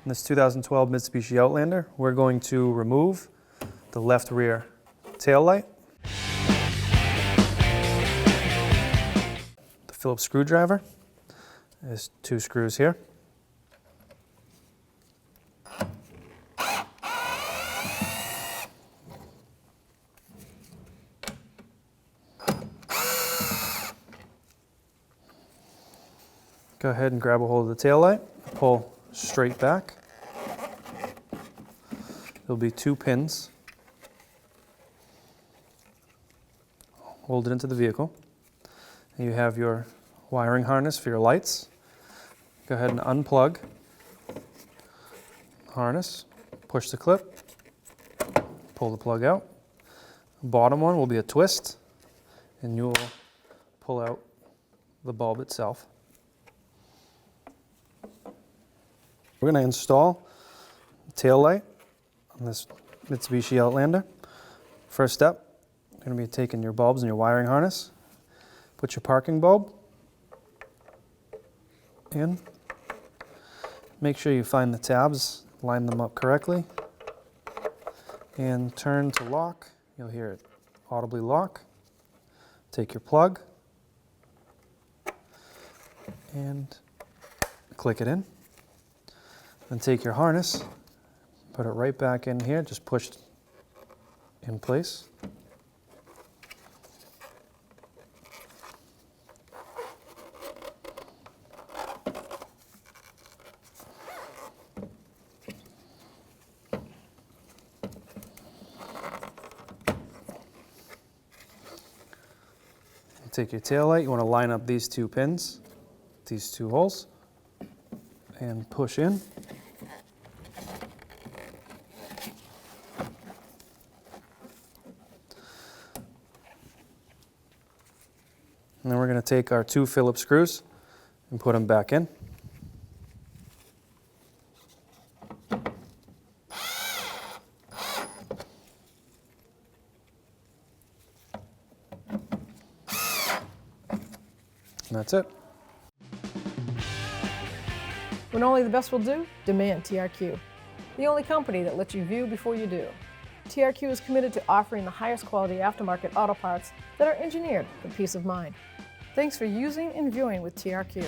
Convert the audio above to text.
In this 2012 Mitsubishi Outlander, we're going to remove the left rear tail light, the Phillips screwdriver. There's 2 screws here. Go ahead and grab a hold of the tail light, pull straight back. There'll be 2 pins. Hold it into the vehicle. And you have your wiring harness for your lights. Go ahead and unplug the harness, push the clip, pull the plug out. The bottom one will be a twist, and you will pull out the bulb itself. We're going to install the tail light on this Mitsubishi Outlander. First step, you're going to be taking your bulbs and your wiring harness. Put your parking bulb in. Make sure you find the tabs, line them up correctly, and turn to lock. You'll hear it audibly lock. Take your plug and click it in. Then take your harness, put it right back in here, just push in place. Take your tail light, you want to line up these 2 pins, these 2 holes, and push in. And then we're going to take our 2 Phillips screws and put them back in. And that's it. When only the best will do, demand TRQ. The only company that lets you view before you do. TRQ is committed to offering the highest quality aftermarket auto parts that are engineered for peace of mind. Thanks for using and viewing with TRQ.